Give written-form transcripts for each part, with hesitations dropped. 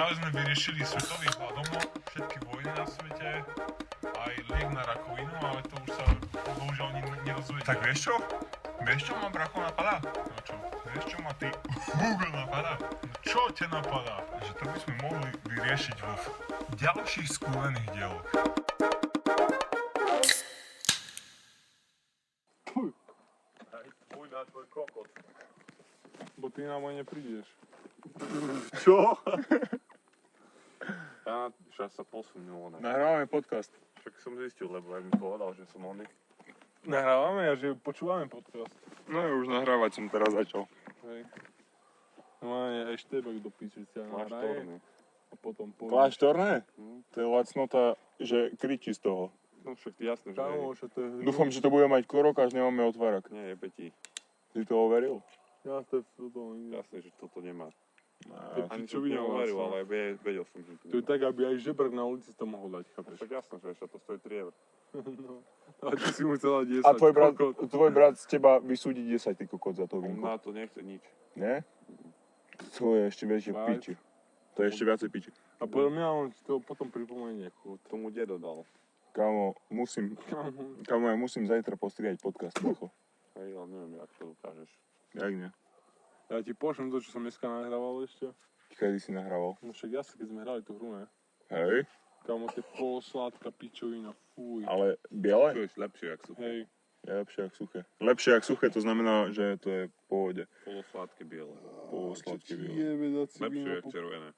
Práve sme vyriešili svetový hladomor, všetky vojny na svete, aj liek na rakovinu, ale to už sa bohužiaľ nerozvedie. Tak vieš čo? Vieš čo ma bracho napadá? No čo? Vieš čo ma ty Google napadá? No čo ťa napadá? Že to by sme mohli vyriešiť vo ďalších skúlených dieloch. Aj tvoj na tvoj kokot. Bo ty na môj neprídeš. Čo? Ja sa posunul. Nahrávame podcast. Však som zistil, lebo aj mi povedal, že som oný. Nahrávame a že počúvame podcast. No už nahrávať som teraz začal. Hej. No a aj štebek do píči ťa nahraje. Kláštorný. A potom pôjdeš. Kláštorné? To je lacnota, že kričí z toho. No však jasné, že Kámo, že to je... Dúfam, že to bude mať korok, až nemáme otvárak. nie, jebe ti. Ty to overil? Ja to je to Jasné, že toto nemá. To Ani čo som to videl nehovoril, vlastne. ale vedel som, že to To je nemá. tak, aby aj žebrk na ulici to mohol dať, chápeš? Však jasné, že ešte to stojí 3 eur. No. A ty si mu chcela 10. A kokot. tvoj brat z teba vysúdi 10 ty kokot za to On vínko. na to nechce nič. Nie? To je ešte väčšie Fakt? piči. To je ešte viacej piči. A podľa mňa on ti to potom pripomenie. Tomu dedo dal. Kámo, ja musím zajtra postriať podcast, bracho. Hej, ale neviem, jak to dokážeš. Jak nie? Ja ti pošlem to, čo som dneska nahrával ešte. Kedy si nahrával? No však jasne, keď sme hrali tú hru, ne? Hej, Kámo, tie polosládka pičovina, fuj. ale biele? To je lepšie, jak sú Hej, Je lepšie jak suché. Lepšie jak suché, to znamená, že to je v pohode. polosládke biele. Polosladké či víno. jebe dať si Lepšie, víno jak červené.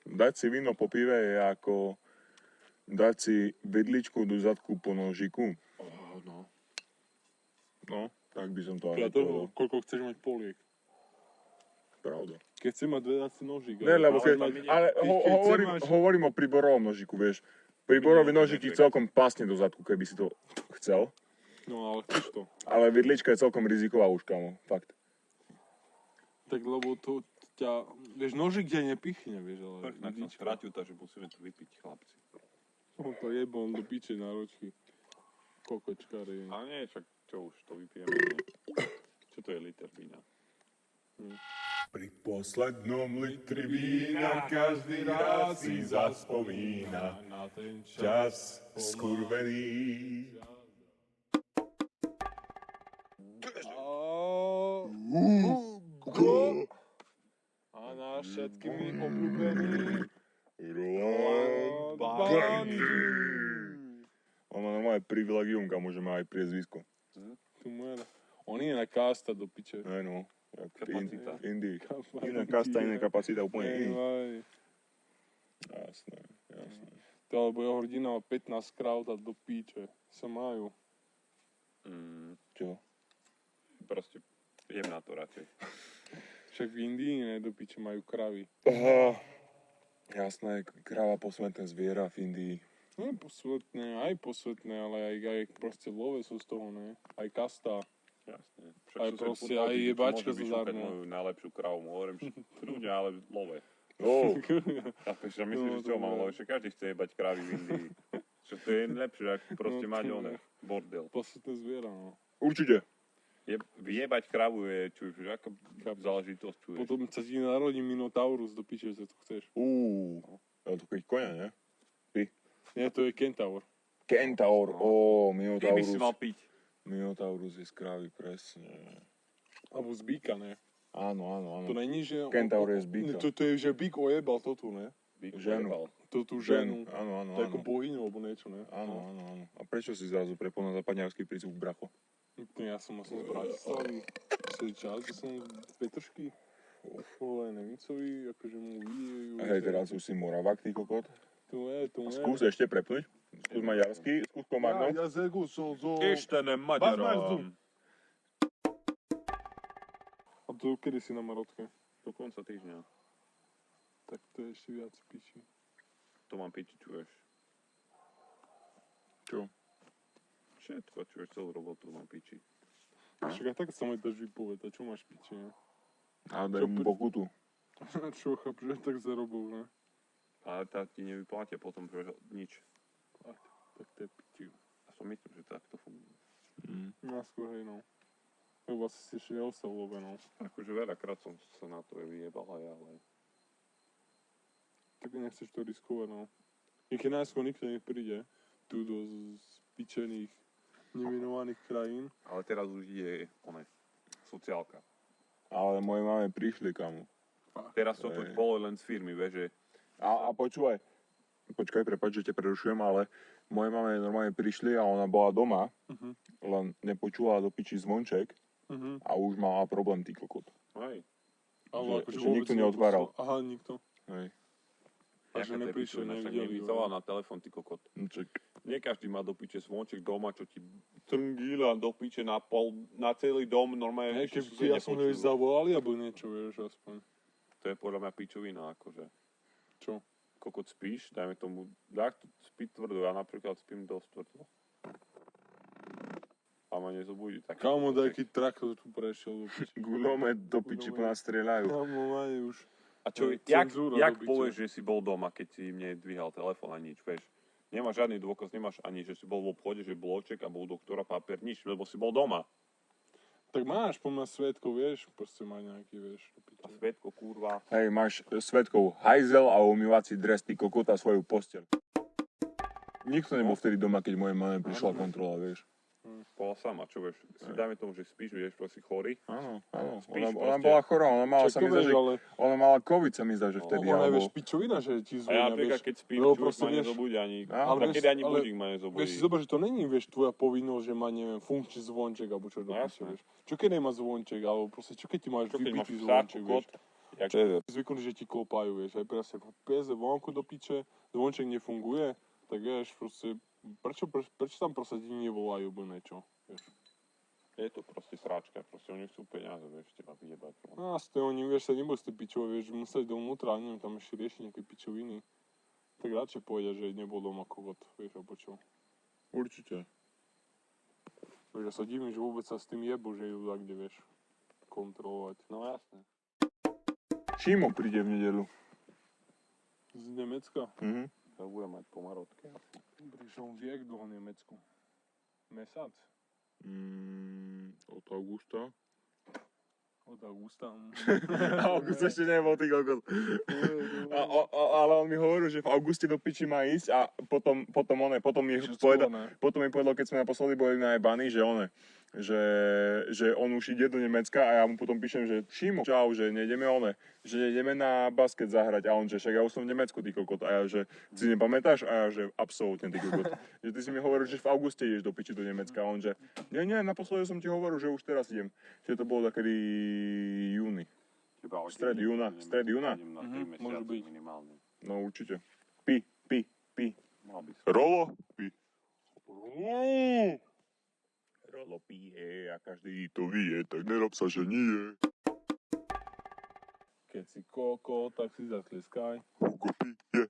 Dať si víno po pive je ako dať si vidličku do zadku po nožiku. No. No, tak by som to Podľa aj toho, povedal. koľko chceš mať poliek. Pravda. Keď chceš mať dať si nožík. Ne, lebo ale keď, tam ide- ale keď máš- hovorím o príborovom nožiku, vieš. Príborový Ide nožik ti Netflix. celkom pásne do zadku, keby si to chcel. No ale chceš to. Ale vidlička je celkom riziková už, kámo. Fakt. Tak lebo to ťa, vieš, nožík ťa nepichne, vieš, ale Tak som vidíčka. stratil, takže musíme to vypiť, chlapci. On to jebol do piče na ročky. Kokočkary. Ale nie, však čo už, to vypijeme. Nie? Čo to je liter vína? Pri poslednom litri vína každý rád si zaspomína na ten čas skurvený. A náš všetkými obľúbený Roland Bandy. On má normálne privilegium, kam môže má aj priezvisko. Tu môže. On je na kasta do piče. Aj no, jak Kapacita. v Indii. Kapacita. Iná kasta, iná kapacita, úplne Hej, iný. vaj. Jasné, jasné. To alebo jeho hrdina má 15 kráv a do píče. Sa majú. Čo? Proste idem na to radšej. Však v Indii ne, do piče majú kravy. Jasné, kráva posvetné zviera v Indii. Nie aj posvetné, ale aj proste v love sú z toho, ne? Aj kasta. Jasne. Aj proste, aj jebačka zo zárnu. moju najlepšiu kravu, hovorím, že ľudia, ale love. Oh, Chápeš, a myslíš, že čo mám love, že každý chce jebať kravy v Indii. Že to je lepšie, ako proste No, mať to oné, bordel. Posvetné zviera, no. určite. Vyjebať kravu je, čo už, aká záležitosť čuješ. Potom sa ti narodí Minotaurus do piče, že to chceš. Ale to keď koňa, ne? Nie, to je Kentaur. Kentaur, Ty by si mal Minotaurus. piť. Minotaurus je z krávy, presne. Alebo z býka, ne? Áno. To není, že... Kentaur je z býka. To je, že býk ojebal to tu, ne? Ženu. To tú ženu. Áno. To je ako bohyňu, alebo niečo, ne? Áno. A prečo si zrazu prepol na zapadňarský prízvuk, bracho? Ja som z Bratislavy. Celý čas, že som z Petržky. Vole, Nevicovi, akože mu videjú. Hej, teraz už si Moravák, ty kokot. Tu je. Skús ešte prepnúť. Skús maďarsky, skús komárno. Ja zagúsol zo... Ešte nemaďarom. A to kedy si na Marotke? Do konca týždňa. Tak to je ešte viac piči. To mám piči, čuješ. Čo? Všetko, čuješ, celú robotu mám piči. Však aj tak sa mi dáš vypovedať, čo máš piči, ne? A daj mu pokutu. Čo chápeš, že tak zarobov, ne? Ale tá ti nevyplatia potom, že nič. Tak to je piči. A som myslím, že tak to funguje. No skôr hej, no. Lebo asi si ešte neostal love, no. Akože veľakrát som sa na to vyjebal aj, ale tak nechceš to riskovať, no. I keď najskôr nikto nepríde, tu do spičených, nevinovaných krajín. Ale teraz už je, sociálka. Ale moje máme prišli, kamo. Teraz toto Hej. bolo len z firmy, vieš, že A počúvaj, prepáč, že ťa prerušujem, ale moje mame normálne prišli a ona bola doma, len nepočula do piči zvonček a už mala problém, ty kokot. hej, Ale Že nikto neotváral. Aha, nikto. Hej. A že neprišiel, nevideli. nevyzvala na telefón, ty kokot. No čak, Nie každý má do piče zvonček doma, čo ti trngíla do piče na celý dom, normálne Hej, ešte keby sused aspoň nepočujú. zavolali, alebo niečo, vieš, aspoň. To je podľa mňa pičovina, akože. Čo? Kokot spíš, dajme tomu, dák spí tvrdo, ja napríklad spím dosť tvrdo. A ma nezobudí taký. Kámo, taký traktor tu prešiel do piči. gulomet do piči po nás strieľajú. Kámo, majú už. A čo, Cenzúra jak do piče. povieš, že si bol doma, keď si im nedvíhal telefón a nič, vieš? Nemáš žiadny dôkaz, nemáš ani, že si bol v obchode, že bloček a bol doktora papier, nič, lebo si bol doma. Tak máš po mňa svedkov, vieš, proste má nejaký, vieš, do piče. A Svetko, kurva. Hej, máš svetkov hajzel a umývací dres, ty kokot a svoju posteľ. Nikto nebol vtedy doma, keď moje mame prišla kontrola, vieš. Bola sama, čo vieš, si dajme tomu, že spíš, vieš, proste chorý. Áno, Spíš ona proste. bola chorá, ona mala, Čak sa to mi zdá, vieš, že ale ona mala covid, sa mi zdá, že vtedy, ona je, alebo... vieš, pičovina, že ti A ja zvonia, napríklad, vieš. keď spím, lebo čuvaš proste ma vieš- nezobudí ani, Ale tak keď ani ale budík ma nezobudí. Vieš si zobrať, že to není, vieš, tvoja povinnosť, že má, neviem, funkčný zvonček, alebo čo do No piče, jasné. vieš. Čo keď nemá zvonček, alebo proste, čo keď ti máš Čo keď máš vybitý psa, zvonček, kokot, vieš. jak Zvyknú, že ti klopajú, vieš, aj presne, pieze vonku do piče, zvonček nefunguje, tak vieš, proste, prečo tam proste ti nevolajú, bo niečo, vieš. je to proste sráčka, proste oni chcú peniaze, vieš, teba vyjebať. No a ste oni, vieš, sa nebudú z tej pičové, vieš, museli dovnútra, neviem, tam ešte riešiť nejaké pičoviny. Tak radšej povedia, že nebol doma kokot, vieš, alebo čo. Určite. Vieš, ja sa divím, že vôbec sa s tým jebu, že idú tak, kde vieš, kontrolovať. No jasné. Šimo príde v nedelu. Z Nemecka? To bude mať pomarotke. Prišiel viek do Nemecku. Mesac? Od augusta. Od augusta. August ešte nebol, ty kokos. Ale on mi hovoril, že v auguste do piči má ísť a potom mi povedal, keď sme naposledy boli najebaní, že on už ide do Nemecka a ja mu potom píšem, že Šimo, čau, že nejdeme na basket zahrať a on, že však ja už som v Nemecku, ty kokot. A ja, že si nepamätáš? A ja, že absolútne, ty kokot. Že ty si mi hovoril, že v auguste ideš do piči do Nemecka a on, že nie, naposledy som ti hovoril, že už teraz idem. Že to bolo takedy júni. Stred júna. môže byť. Minimálne. No určite. Pi. Mal by som. Rolo, pi. Rolo pije a každý to vie, tak nerob sa, že nie. Keď si koko, tak si zatleskaj. Hugo pije.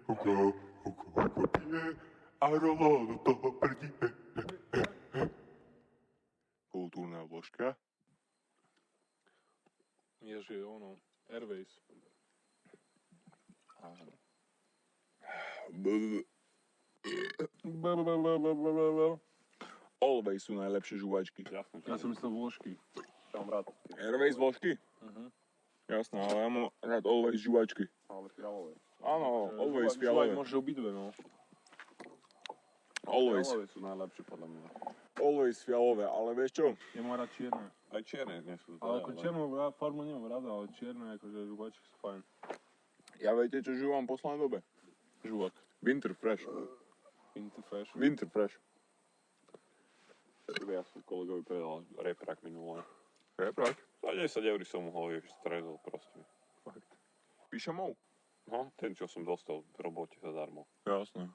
Hugo pije. A Rolo do toho prdí. Kultúrna vložka. Je, že ono, Airways. Always sú najlepšie žuvačky. Jasné, Ja som myslel vložky. som rád. Airways vložky? Jasné, ale ja mám rád Always žuvačky. Ale fialové. Áno, Always Žuvaj fialové. môže obidve, no. Always. Fialové sú najlepšie podľa mňa. Always fialové, ale vieš čo? Ja mám rád čierne. Aj čierne nie sú. Ale ako čiernu farbu nemám rada, ale čierne, akože žuvačky sú fajn. Ja viete, čo žuvam v poslednej dobe? Žuvak. Winter Fresh. Interfresh. Winter Fresh. Ja som kolegovi povedal reprak minulé. Reprak? Za 10 € som mohol ježiť strezol proste. Fakt. Píšamov? No, ten, čo som dostal v robote zadarmo. Jasné.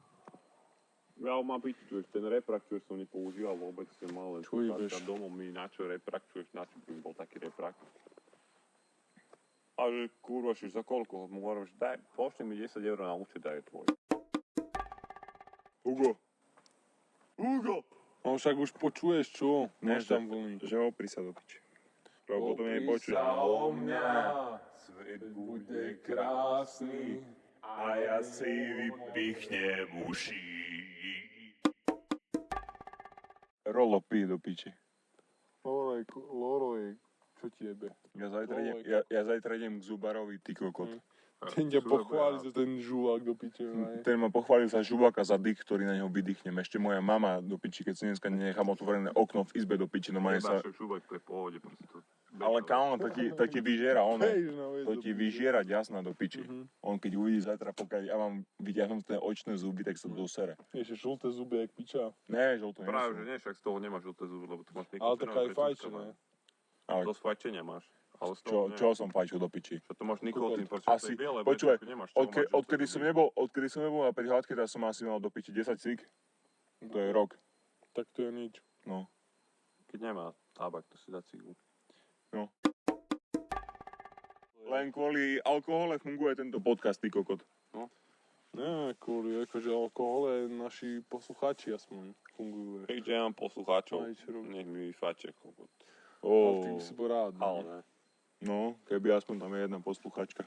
Ja mám byť, čuješ, ten reprak, čo som nepoužíval vôbec, som mal len Čuješ. domov mi na čo reprak, čuješ, na čo by bol taký reprak. A že kurva, za koľko? Mu hovorím, že daj, pošli mi 10 € na účet a je tvoj. Hugo. No však už počuješ, čo? Ne, Máš tam vlny. Že opri sa do piči. Lebo potom nepočuť. o mňa, svet bude krásny A ja si vypichnem uši. Rolo pí do piči. Loroj, čo ti jebe. Ja zajtra idem k zubarovi, ty kokot. Ten ťa pochváli za ten žuvák do piče. Ten ma pochválil za žubaka, za dých, ktorý na neho vydýchnem. Ešte moja mama do piči, keď si dneska nenechám otvorené okno v izbe do piči, no majú sa... Šubek, to je v pohode, proste to. Ale kámo, to ti vyžiera ono. To ti vyžiera ďasna do piči. On keď uvidí zajtra, pokiaľ ja mám vyťahnuté očné zuby, tak sa dosere. Ešte žlté zuby, jak piča. Ne, žlté nie Práve, sú. že nie, však z toho nemáš žlté zuby, lebo to máš Ale taká aj fajčené. Ale To z fajčenia máš. Ale z toho čo som fajčil do piči? Čo to máš nikotín, proste Asi, to je biele, počúvaj, nemáš z toho mať odkedy som nebol na prihľadke, tak som asi mal do piči 10 cík. To je rok. Tak to je nič. No. Keď nemá tábak, to si dá cigu. Len kvôli alkohole funguje tento podcast, ty kokot. Ne, kvôli akože alkohole naši poslucháči aspoň fungujú. Keďže ja mám poslucháčov, Aj, čo robí. nech mi vyfáče. Ale ty by si bol rád. Ale ne. No, keby aspoň tam je jedna posluchačka.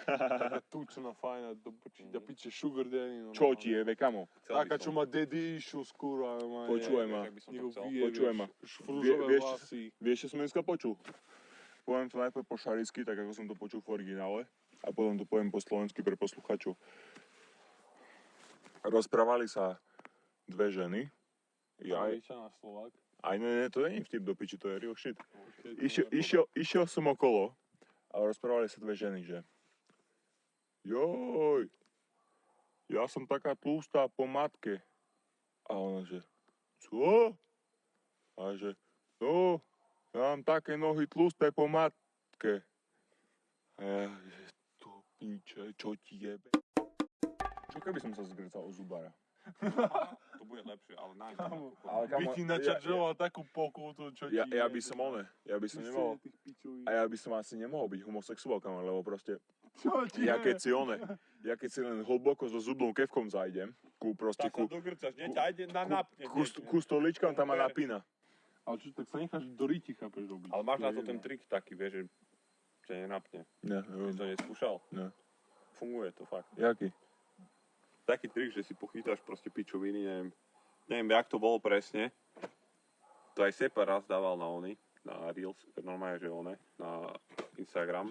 Taká tučná, fajná, do piče sugar daddy. No, Čo ti jebe, kamo? Taká, čo má daddy issues, kurva. Počúvaj ma. Počúvaj ma. Frúžové Vieš, vlasy. Vieš, čo som dneska počul? Poviem to najprv po šaricky, tak ako som to počul v originále. A potom to poviem po slovensky pre posluchačov. Rozprávali sa dve ženy. Angličan a Slovák. Aj ne, to není vtip do piči, to je real shit. Okay, Išiel som okolo a rozprávali sa dve ženy, že joj, ja som taká tlustá po matke. A ona, že čo? A že no, ja mám také nohy tlusté po matke. A ja, že to piče, čo ti jebe? Čo keby som sa zgrcal o zubára? To bude lepšie, ale nájde. Ale By ti načaržoval takú pokutu, čo ti... ja by som nemohol. A ja by som asi nemohol byť homosexuál, kamo, lebo proste, Čo ti ja keď si len hlboko so zubnou kevkom zajdem, ku dogrcaš, nie ťa ide na napne. stoličkám tam ma napína. Ale čo, tak sa necháš do ryti, chápeš, robiť. Ale máš na to ten trik taký, vieš, že nenapne. Ne, Si to neskúšal? Ne. Funguje to fakt. Jaký? Taký trik, že si pochytáš proste pičoviny, neviem, jak to bolo presne. To aj Sepa raz dával na Reels, normálne, že na Instagram.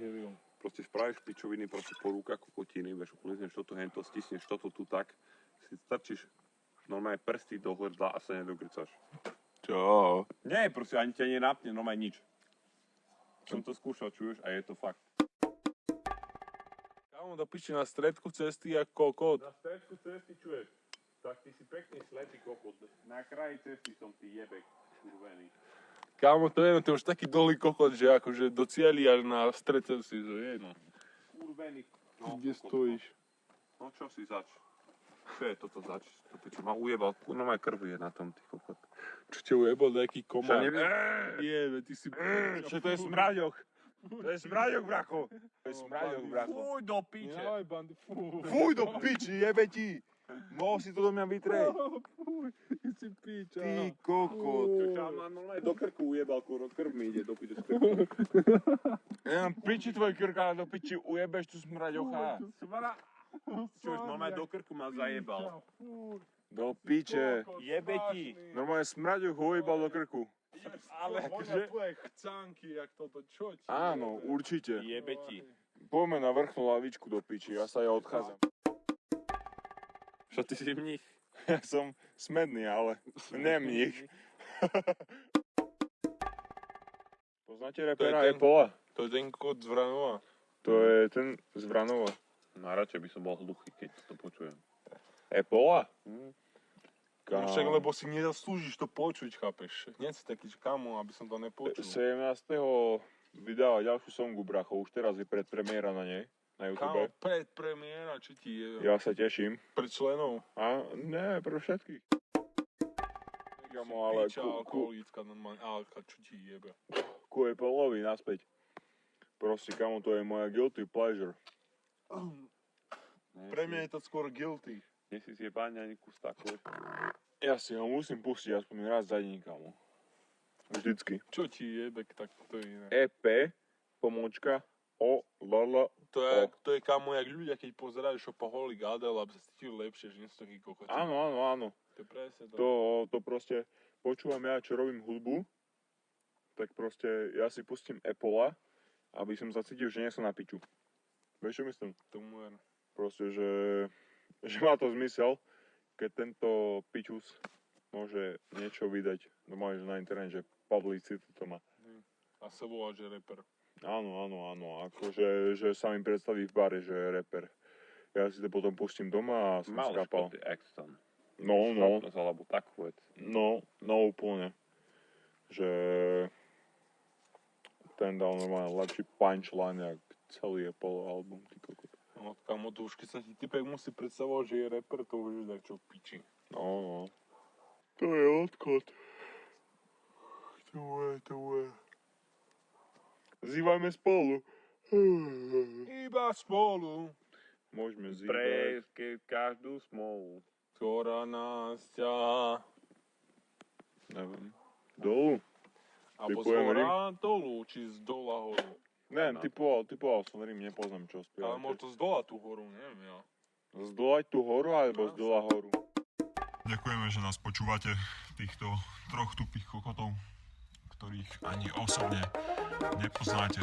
Proste spravíš pičoviny proste po rukách kokotiny, vieš, ulizneš toto hento, stisneš toto tu tak, si strčíš normálne prsty do hrdla a sa nedogrcaš. Čo? Nie, proste ani ťa nenapne, normálne nič. Som to skúšal, čuješ, a je to fakt. Kámo, do piči na stredku cesty jak kokot. Na stredku cesty čuješ, tak ty si pekný slepý kokot. Na kraji cesty som ty jebek, kurvený. Kámo, to je už taký dlhý kokot, že akože do cieli až na stred cesty, to je no. Kurvený. Kde stojíš? No čo si zač? Čo je toto zač? To pičo ma ujebal, normálne krv je na tom, ty kokot. Čo ťa ujebol, nejaký komár? Čo neviem? Jebe, ty si... Čo to je smraďok? To je smraďok, bracho. To je smraďok, bracho. Fuj do piče. Nedávaj bandy, fuj. Fuj do piči, jebe ti. Mohol si to do mňa vytrieť. Fuj, ty si piča. Ty kokot. Čo ma normálne do krku ujebal, kurva, krv mi ide do piče z krku. Ja mám piči tvoj krk, ale do piči ujebeš tu smraďocha. Čo už normálne do krku ma zajebal. Do piče. Jebe ti. Normálne smraďoch ho ujebal do krku. Ale akože... tvoje chcánky, jak toto, čo ti? Áno, určite. Jebe ti. Poďme na vrchnú lavičku do piči, ja sa odchádzam. Čo ty si mních? Ja som smedný, ale ne mních. Poznáte repera ten- Epola? To je ten kód z Vranova. To je ten z Vranova. No radšej by som bol hluchý, keď to počujem. Epola? No však, lebo si nezaslúžiš to počuť, chápeš? Nie si taký, že kamo, aby som to nepočul. 17. vydala ďalšiu songu, bracho. Už teraz je predpremiéra na nej. Na Kamo, YouTube. predpremiéra, či ti je? Ja sa teším. Pre členov. A ne, pre všetkých. Kamo, ale Piča, alkoholická, normálne, alka, čo ti jebe? ku Epolovi naspäť. Proste, kamo, to je moja guilty pleasure. Pre mňa je to skôr guilty. Nie si zjebáň ani kus takové. Ja si ho musím pustiť aspoň raz za deň, kamo. Vždycky. Čo ti jebe, tak to je iné. EP, pomočka, O, L, To je kamo, jak ľudia, keď pozerajú Shopaholic Adele, aby sa cítili lepšie, že nie sú takí kokoti. Áno. To je presne to. To proste počúvam ja, čo robím hudbu. tak proste ja si pustím Apple, aby som sa cítil, že nie som na piču. Vieš čo myslím? Tomu ver. Proste, že má to zmysel, keď tento pičus môže niečo vydať normálne že na internet, že publicitu to má. A sa volá, že rapper. Áno, akože že sa mi predstaví v bare, že je rapper. Ja si to potom pustím doma a som Mal skápal. škoty Exton. No, Alebo takú vec. no úplne. Že ten dal normálne lepší punchline, jak celý Apollo album, ty kokot. No, kamo, to už keď sa ti typek musí predstavovať, že je rapper, to už je tak čo v piči. No. To je odkot. To je. Zývajme spolu. Iba spolu, Môžeme zývať. Presky každú smolu. ktorá nás ťahá. Neviem. Dolu? Alebo z Typujem hora dolu, či z dola horu. Neviem, typoval som Rím, nepoznám čo spievate. Ale možno z dola tú horu, neviem ja. Zdolať tú horu, alebo z dola horu? Ďakujeme, že nás počúvate, týchto troch tupých kokotov, ktorých ani osobne nepoznáte.